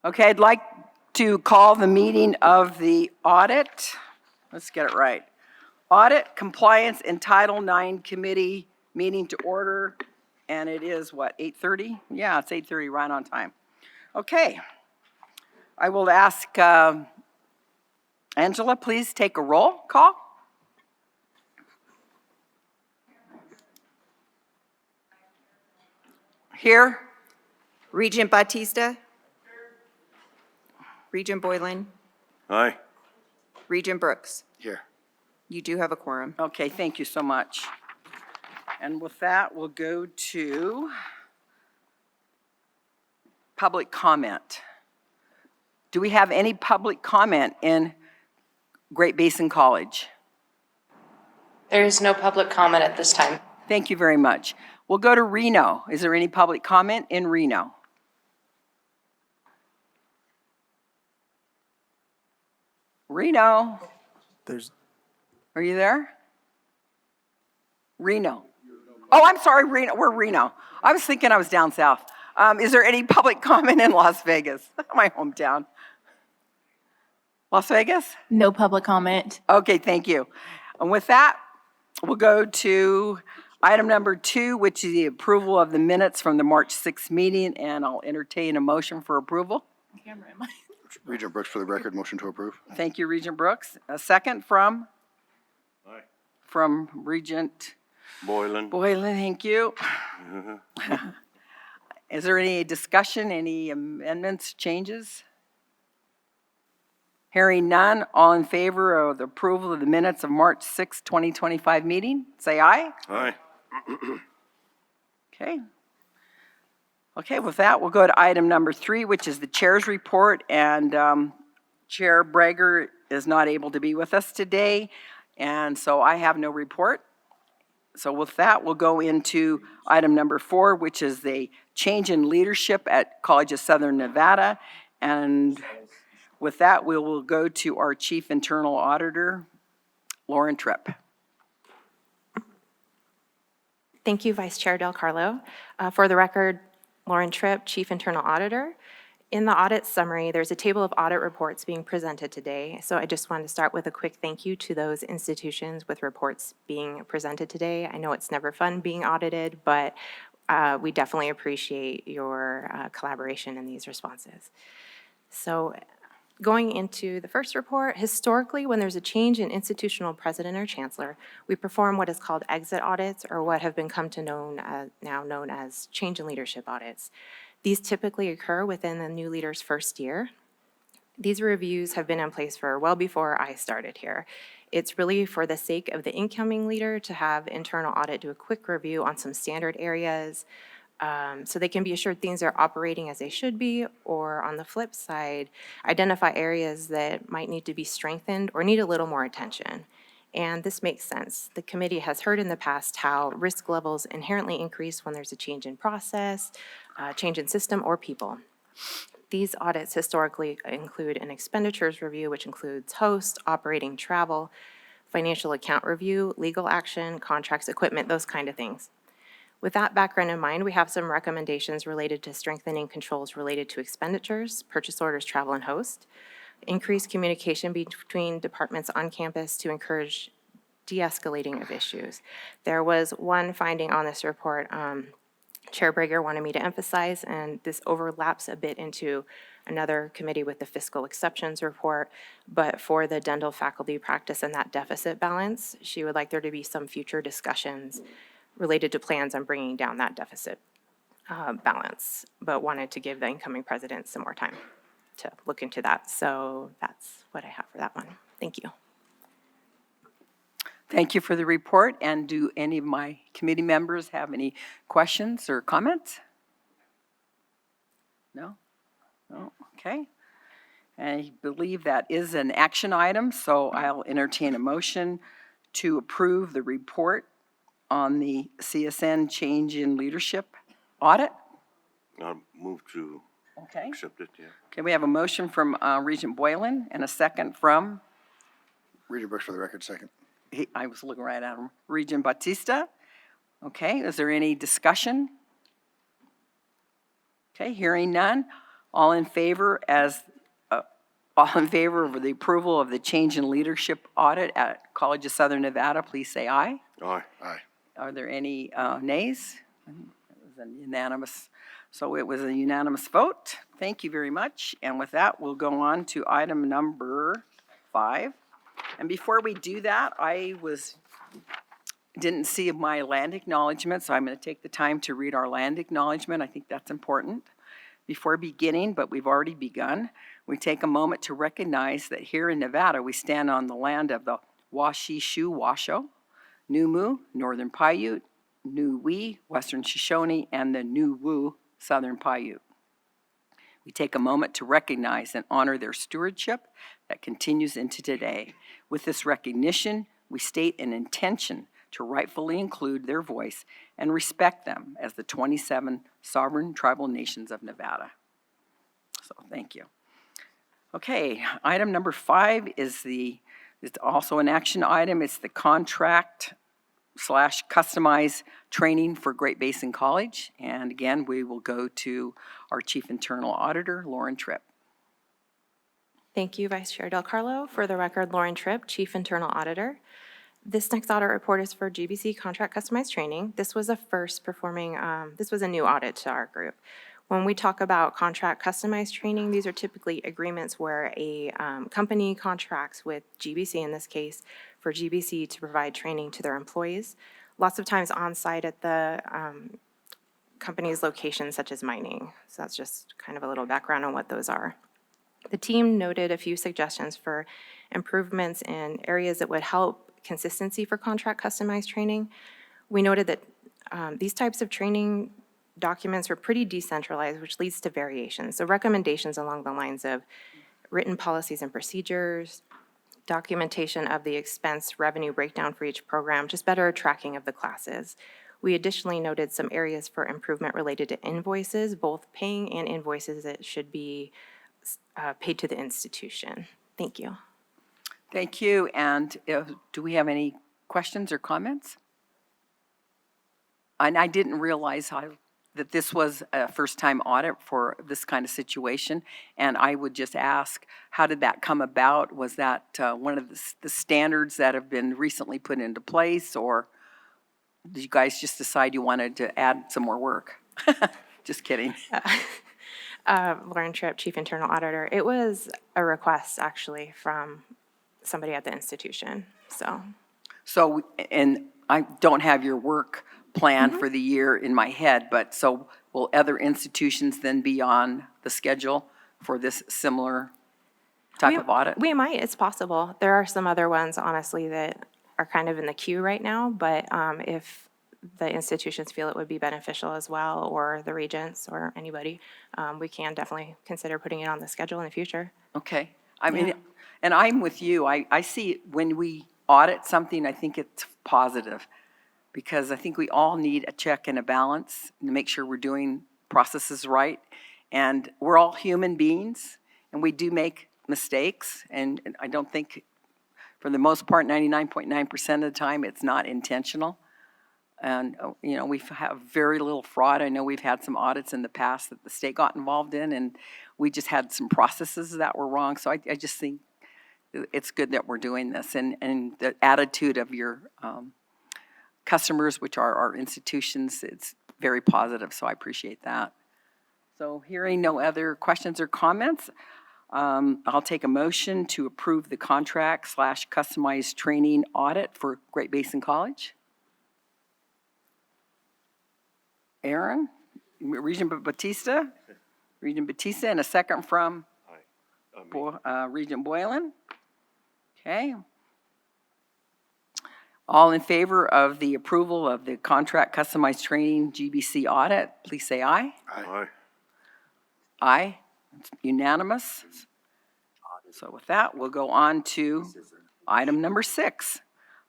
Okay, I'd like to call the meeting of the Audit, let's get it right. Audit Compliance and Title IX Committee meeting to order, and it is what, 8:30? Yeah, it's 8:30, right on time. Okay. I will ask Angela, please take a roll call. Here. Regent Batista. Regent Boylan. Aye. Regent Brooks. Here. You do have a quorum. Okay, thank you so much. And with that, we'll go to public comment. Do we have any public comment in Great Basin College? There is no public comment at this time. Thank you very much. We'll go to Reno. Is there any public comment in Reno? Reno? Are you there? Reno. Oh, I'm sorry, Reno. We're Reno. I was thinking I was down south. Is there any public comment in Las Vegas, my hometown? Las Vegas? No public comment. Okay, thank you. And with that, we'll go to item number 2, which is the approval of the minutes from the March 6th meeting, and I'll entertain a motion for approval. Regent Brooks, for the record, motion to approve. Thank you, Regent Brooks. A second from? Aye. From Regent Boylan. Boylan, thank you. Is there any discussion, any amendments, changes? Hearing none, all in favor of the approval of the minutes of March 6, 2025 meeting, say aye. Aye. Okay. Okay, with that, we'll go to item number 3, which is the chair's report, and Chair Brager is not able to be with us today, and so I have no report. So with that, we'll go into item number 4, which is the change in leadership at College of Southern Nevada, and with that, we will go to our Chief Internal Auditor, Lauren Tripp. Thank you, Vice Chair Del Carlo. For the record, Lauren Tripp, Chief Internal Auditor. In the audit summary, there's a table of audit reports being presented today. So I just wanted to start with a quick thank you to those institutions with reports being presented today. I know it's never fun being audited, but we definitely appreciate your collaboration in these responses. So going into the first report, historically, when there's a change in institutional president or chancellor, we perform what is called exit audits, or what have become now known as change in leadership audits. These typically occur within the new leader's first year. These reviews have been in place for well before I started here. It's really for the sake of the incoming leader to have internal audit do a quick review on some standard areas, so they can be assured things are operating as they should be, or on the flip side, identify areas that might need to be strengthened or need a little more attention. And this makes sense. The committee has heard in the past how risk levels inherently increase when there's a change in process, change in system, or people. These audits historically include an expenditures review, which includes host, operating, travel, financial account review, legal action, contracts, equipment, those kind of things. With that background in mind, we have some recommendations related to strengthening controls related to expenditures, purchase orders, travel, and host, increased communication between departments on campus to encourage de-escalating of issues. There was one finding on this report Chair Brager wanted me to emphasize, and this overlaps a bit into another committee with the fiscal exceptions report, but for the dental faculty practice and that deficit balance, she would like there to be some future discussions related to plans on bringing down that deficit balance, but wanted to give the incoming president some more time to look into that. So that's what I have for that one. Thank you. Thank you for the report. And do any of my committee members have any questions or comments? No? No? Okay. I believe that is an action item, so I'll entertain a motion to approve the report on the CSN change in leadership audit. I'll move to accept it, yeah. Okay, we have a motion from Regent Boylan and a second from? Regent Brooks, for the record, second. I was looking right at him. Regent Batista. Okay, is there any discussion? Okay, hearing none. All in favor all in favor of the approval of the change in leadership audit at College of Southern Nevada, please say aye. Aye. Aye. Are there any nays? It was a unanimous, so it was a unanimous vote. Thank you very much. And with that, we'll go on to item number 5. And before we do that, didn't see my land acknowledgement, so I'm going to take the time to read our land acknowledgement. I think that's important. Before beginning, but we've already begun, we take a moment to recognize that here in Nevada, we stand on the land of the Washishu Washoe, Numu, Northern Paiute, Nuwe, Western Shoshone, and the Nuwu, Southern Paiute. We take a moment to recognize and honor their stewardship that continues into today. With this recognition, we state an intention to rightfully include their voice and respect them as the 27 sovereign tribal nations of Nevada. So thank you. Okay, item number 5 is it's also an action item. It's the contract/customized training for Great Basin College. And again, we will go to our Chief Internal Auditor, Lauren Tripp. Thank you, Vice Chair Del Carlo. For the record, Lauren Tripp, Chief Internal Auditor. This next audit report is for GBC Contract Customized Training. This was a this was a new audit to our group. When we talk about contract customized training, these are typically agreements where a company contracts with GBC, in this case, for GBC to provide training to their employees, lots of times on-site at the company's locations, such as mining. So that's just kind of a little background on what those are. The team noted a few suggestions for improvements in areas that would help consistency for contract customized training. We noted that these types of training documents were pretty decentralized, which leads to variations. So recommendations along the lines of written policies and procedures, documentation of the expense revenue breakdown for each program, just better tracking of the classes. We additionally noted some areas for improvement related to invoices, both paying and invoices that should be paid to the institution. Thank you. Thank you. And do we have any questions or comments? And I didn't realize that this was a first-time audit for this kind of situation. And I would just ask, how did that come about? Was that one of the standards that have been recently put into place, or did you guys just decide you wanted to add some more work? Just kidding. Lauren Tripp, Chief Internal Auditor. It was a request, actually, from somebody at the institution, So, and I don't have your work plan for the year in my head, but so will other institutions then be on the schedule for this similar type of audit? We might, it's possible. There are some other ones, honestly, that are kind of in the queue right now, but if the institutions feel it would be beneficial as well, or the Regents or anybody, we can definitely consider putting it on the schedule in the future. Okay. I mean, and I'm with you. I see when we audit something, I think it's positive, because I think we all need a check and a balance to make sure we're doing processes right. And we're all human beings, and we do make mistakes. And I don't think, for the most part, 99.9% of the time, it's not intentional. And, you know, we've had very little fraud. I know we've had some audits in the past that the state got involved in, and we just had some processes that were wrong. So I just think it's good that we're doing this. And the attitude of your customers, which are our institutions, it's very positive. So I appreciate that. So hearing no other questions or comments, I'll take a motion to approve the contract/customized training audit for Great Basin College. Aaron, Regent Batista, and a second from Regent Boylan. Okay. All in favor of the approval of the contract customized training GBC audit, please say aye. Aye. Aye. It's unanimous. So with that, we'll go on to item number 6,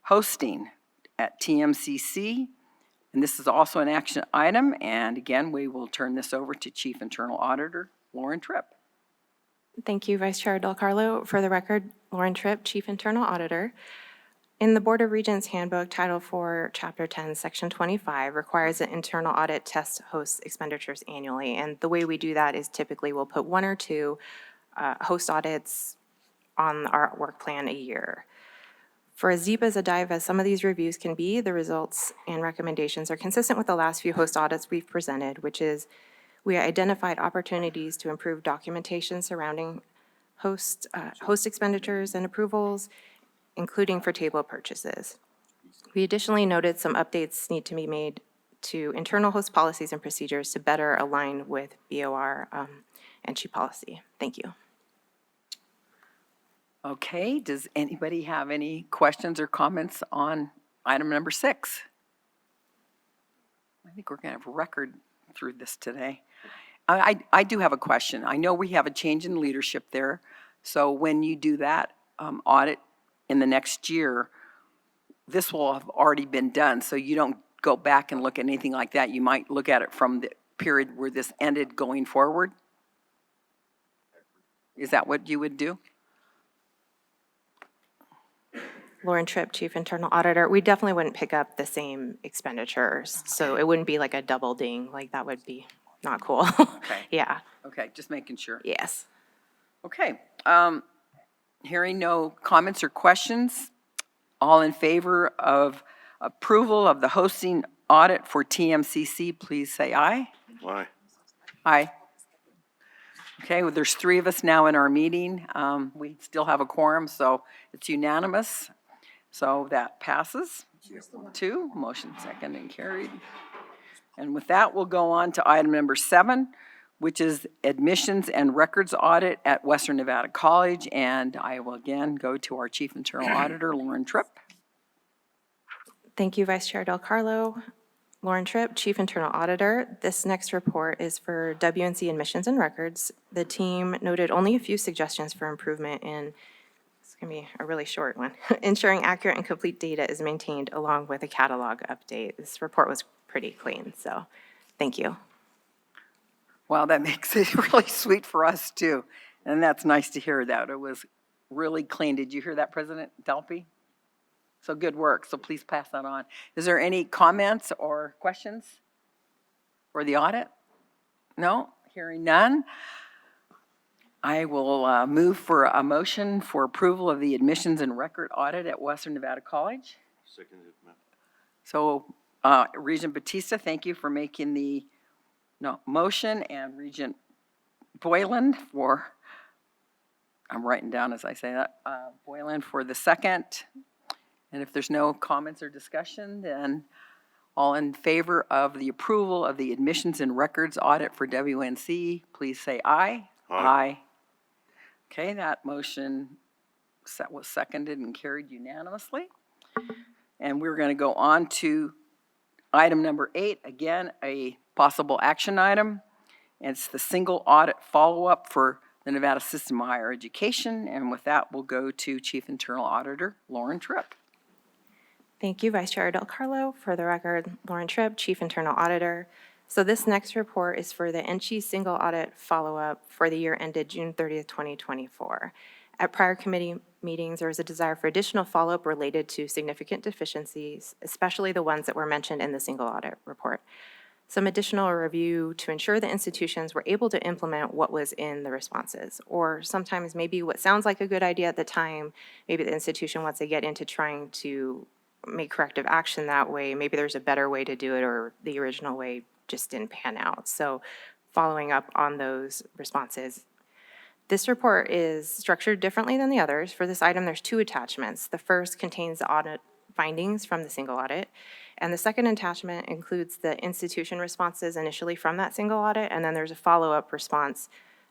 hosting at TMCC. And this is also an action item. And again, we will turn this over to Chief Internal Auditor, Lauren Tripp. Thank you, Vice Chair Del Carlo. For the record, Lauren Tripp, Chief Internal Auditor. In the Board of Regents Handbook, Title IV, Chapter 10, Section 25 requires an internal audit test host expenditures annually. And the way we do that is typically we'll put 1 or 2 host audits on our work plan a year. For as deep as a dive as some of these reviews can be, the results and recommendations are consistent with the last few host audits we've presented, which is we identified opportunities to improve documentation surrounding host expenditures and approvals, including for table purchases. We additionally noted some updates need to be made to internal host policies and procedures to better align with BOR NSHE policy. Thank you. Okay, does anybody have any questions or comments on item number 6? I think we're going to have a record through this today. I do have a question. I know we have a change in leadership there, so when you do that audit in the next year, this will have already been done, so you don't go back and look at anything like that. You might look at it from the period where this ended going forward? Is that what you would do? Lauren Tripp, Chief Internal Auditor. We definitely wouldn't pick up the same expenditures, so it wouldn't be like a double ding, like that would be not cool. Okay. Yeah, Okay, just making sure. yes. Okay, hearing no comments or questions, all in favor of approval of the hosting audit for TMCC, please say aye. Aye. Aye. Okay, well, there's 3 of us now in our meeting. We still have a quorum, so it's unanimous. So that passes. 2, motion second and carried. And with that, we'll go on to item number 7, which is admissions and records audit at Western Nevada College. And I will again go to our Chief Internal Auditor, Lauren Tripp. Thank you, Vice Chair Del Carlo. Lauren Tripp, Chief Internal Auditor. This next report is for WNC admissions and records. The team noted only a few suggestions for improvement in, it's going to be a really short one, ensuring accurate and complete data is maintained along with a catalog update. This report was pretty clean, so thank you. Wow, that makes it really sweet for us too. And that's nice to hear that. It was really clean. Did you hear that, President Delpy? So good work. So please pass that on. Is there any comments or questions for the audit? No? Hearing none. I will move for a motion for approval of the admissions and record audit at Western Nevada College. Seconded, ma'am. So Regent Batista, thank you for making the motion, and Regent Boylan for, I'm writing down as I say that, Boylan for the second. And if there's no comments or discussion, then all in favor of the approval of the admissions and records audit for WNC, please say aye. Aye. Okay, that motion was seconded and carried unanimously. And we're going to go on to item number 8, again, a possible action item. And it's the single audit follow-up for the Nevada System of Higher Education. And with that, we'll go to Chief Internal Auditor Lauren Tripp. Thank you, Vice Chair Del Carlo. For the record, Lauren Tripp, Chief Internal Auditor. So this next report is for the NSHE single audit follow-up for the year ended June 30th, 2024. At prior committee meetings, there was a desire for additional follow-up related to significant deficiencies, especially the ones that were mentioned in the single audit report. Some additional review to ensure the institutions were able to implement what was in the responses, or sometimes maybe what sounds like a good idea at the time, maybe the institution, once they get into trying to make corrective action that way, maybe there's a better way to do it, or the original way just didn't pan out. So following up on those responses. This report is structured differently than the others. For this item, there's 2 attachments. The first contains the audit findings from the single audit, and the second attachment includes the institution responses initially from that single audit, and then there's a follow-up response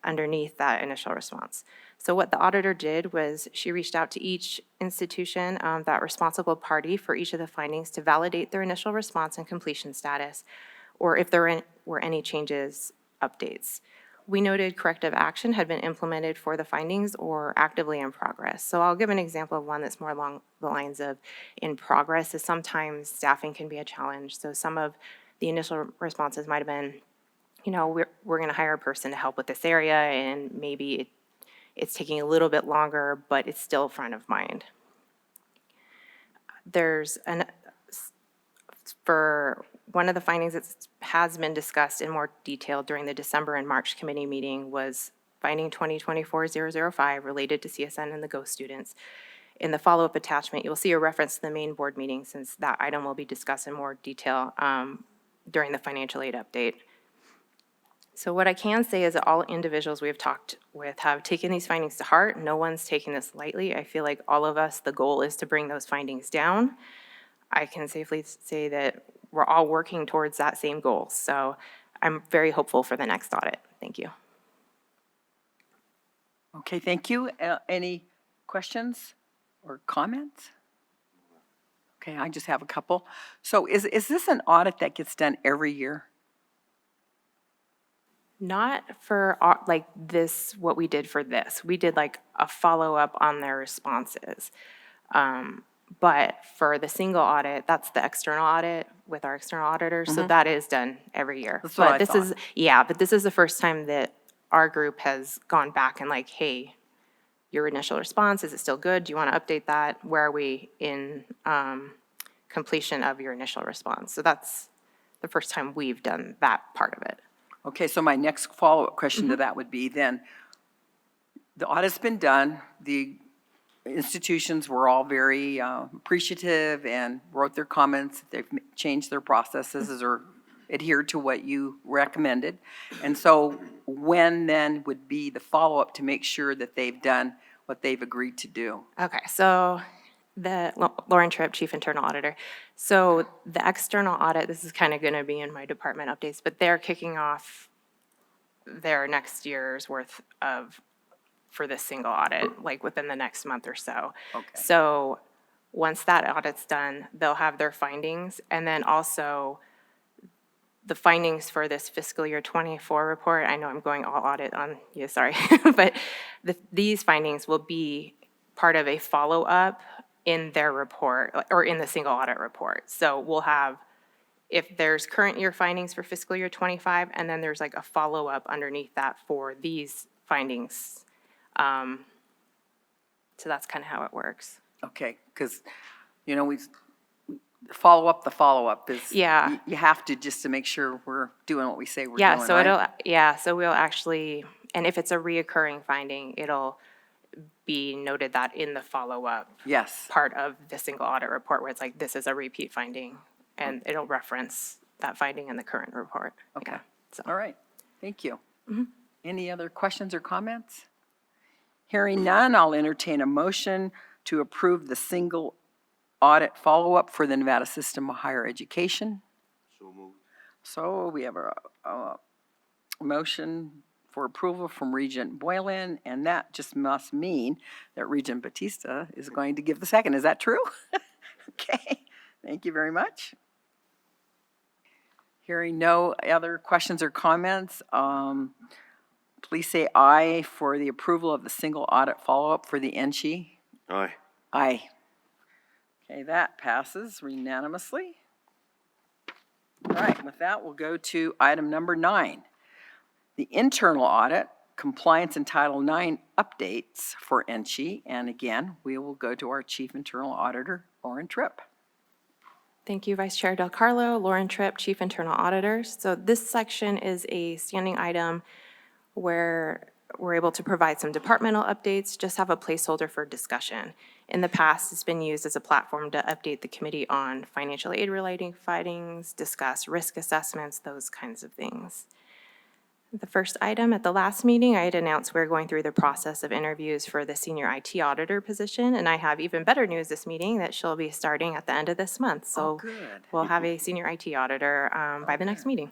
underneath that initial response. So what the auditor did was she reached out to each institution, that responsible party for each of the findings, to validate their initial response and completion status, or if there were any changes, updates. We noted corrective action had been implemented for the findings or actively in progress. So I'll give an example of one that's more along the lines of in progress, is sometimes staffing can be a challenge. So some of the initial responses might have been, we're going to hire a person to help with this area, and maybe it's taking a little bit longer, but it's still front of mind. There's for one of the findings that has been discussed in more detail during the December and March committee meeting was finding 2024-005 related to CSN and the GO students. In the follow-up attachment, you'll see a reference to the main board meeting since that item will be discussed in more detail during the financial aid update. So what I can say is that all individuals we have talked with have taken these findings to heart. No one's taking this lightly. I feel like all of us, the goal is to bring those findings down. I can safely say that we're all working towards that same goal. So I'm very hopeful for the next audit. Thank you. Okay, thank you. Any questions or comments? Okay, I just have a couple. So is this an audit that gets done every year? Not for like this, what we did for this. We did like a follow-up on their responses. But for the single audit, that's the external audit with our external auditors. So that is done every year. That's what I But this is, thought. yeah, but this is the first time that our group has gone back and like, hey, your initial response, is it still good? Do you want to update that? Where are we in completion of your initial response? So that's the first time we've done that part of it. Okay, so my next follow-up question to that would be then, the audit's been done, the institutions were all very appreciative and wrote their comments, they've changed their processes or adhered to what you recommended. And so when then would be the follow-up to make sure that they've done what they've agreed to do? Okay, so Lauren Tripp, Chief Internal Auditor. So the external audit, this is kind of going to be in my department updates, but they're kicking off their next year's worth for this single audit, like within the next month or so. Okay. So once that audit's done, they'll have their findings, and then also the findings for this fiscal year 24 report. I know I'm going all audit on you, sorry, but these findings will be part of a follow-up in their report, or in the single audit report. So we'll have, if there's current year findings for fiscal year 25, and then there's like a follow-up underneath that for these findings. So that's kind of how it works. Okay, because, you know, the follow-up is. Yeah. You have to, just to make sure we're doing what we say we're doing, Yeah, so right? so we'll actually, and if it's a reoccurring finding, it'll be noted that in the follow-up Yes, part of the single audit report where it's like, this is a repeat finding, and it'll reference that finding in the current report. okay. Yeah, so. All right, thank you. Any other questions or comments? Hearing none, I'll entertain a motion to approve the single audit follow-up for the Nevada System of Higher Education. So moved. So we have a motion for approval from Regent Boylan, and that just must mean that Regent Batista is going to give the second. Is that true? Okay, thank you very much. Hearing no other questions or comments, please say aye for the approval of the single audit follow-up for the NSHE. Aye. Aye. Okay, that passes unanimously. All right, with that, we'll go to item number 9. The internal audit, compliance and Title IX updates for NSHE. And again, we will go to our Chief Internal Auditor, Lauren Tripp. Thank you, Vice Chair Del Carlo, Lauren Tripp, Chief Internal Auditor. So this section is a standing item where we're able to provide some departmental updates, just have a placeholder for discussion. In the past, it's been used as a platform to update the committee on financial aid relating findings, discuss risk assessments, those kinds of things. The first item, at the last meeting, I had announced we're going through the process of interviews for the senior IT auditor position, and I have even better news this meeting that she'll be starting at the end of this month. So good. we'll have a senior IT auditor by the next meeting.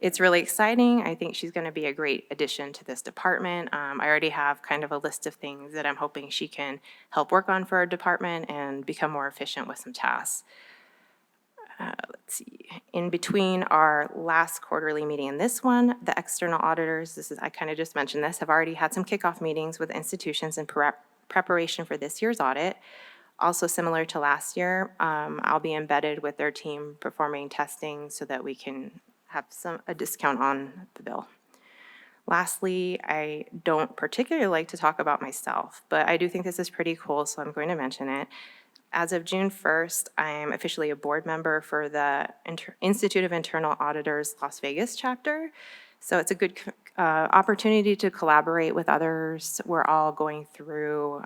It's really exciting. I think she's going to be a great addition to this department. I already have kind of a list of things that I'm hoping she can help work on for our department and become more efficient with some tasks. Let's see, in between our last quarterly meeting and this one, the external auditors, I kind of just mentioned this, have already had some kickoff meetings with institutions in preparation for this year's audit. Also similar to last year, I'll be embedded with their team performing testing so that we can have a discount on the bill. Lastly, I don't particularly like to talk about myself, but I do think this is pretty cool, so I'm going to mention it. As of June 1st, I am officially a board member for the Institute of Internal Auditors Las Vegas chapter. So it's a good opportunity to collaborate with others. We're all going through,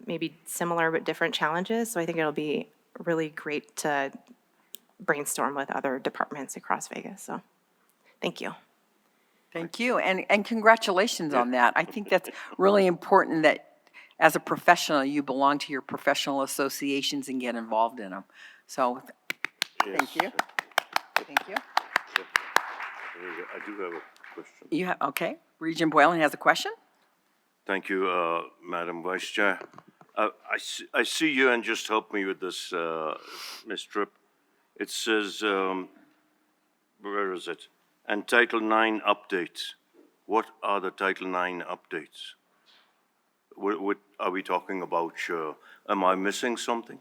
maybe similar but different challenges. So I think it'll be really great to brainstorm with other departments across Vegas. So thank you. Thank you, and congratulations on that. I think that's really important that as a professional, you belong to your professional associations and get involved in them. So, thank you. Thank you. I do have a question. Okay, Regent Boylan has a question? Thank you, Madam Vice Chair. I see you, and just help me with this, Ms. Tripp. It says, where is it? And Title IX updates. What are the Title IX updates? What are we talking about? Am I missing something?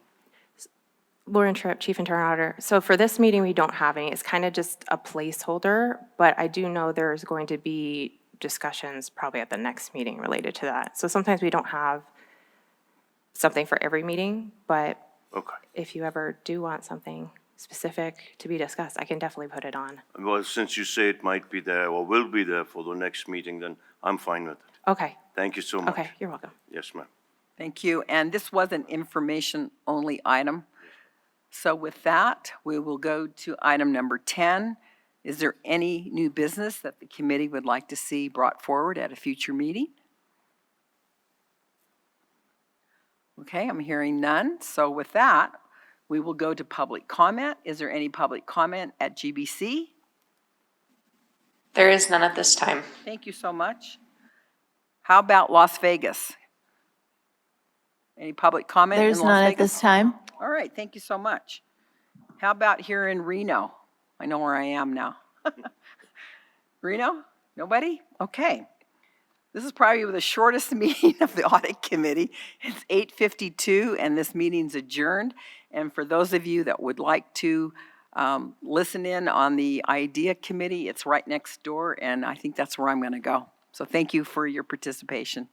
Lauren Tripp, Chief Internal Auditor. So for this meeting, we don't have any. It's kind of just a placeholder, but I do know there's going to be discussions probably at the next meeting related to that. So sometimes we don't have something for every meeting, but Okay. if you ever do want something specific to be discussed, I can definitely put it on. Well, since you say it might be there or will be there for the next meeting, then I'm fine with it. Okay, Thank you so much. okay, you're welcome. Yes, ma'am. Thank you, and this was an information-only item. So with that, we will go to item number 10. Is there any new business that the committee would like to see brought forward at a future meeting? Okay, I'm hearing none. So with that, we will go to public comment. Is there any public comment at GBC? There is none at this time. Thank you so much. How about Las Vegas? Any public comment in Las There's Vegas? none at this time. All right, thank you so much. How about here in Reno? I know where I am now. Reno? Nobody? Okay. This is probably the shortest meeting of the audit committee. It's 8:52 and this meeting's adjourned. And for those of you that would like to listen in on the IDEA committee, it's right next door, and I think that's where I'm going to go. So thank you for your participation.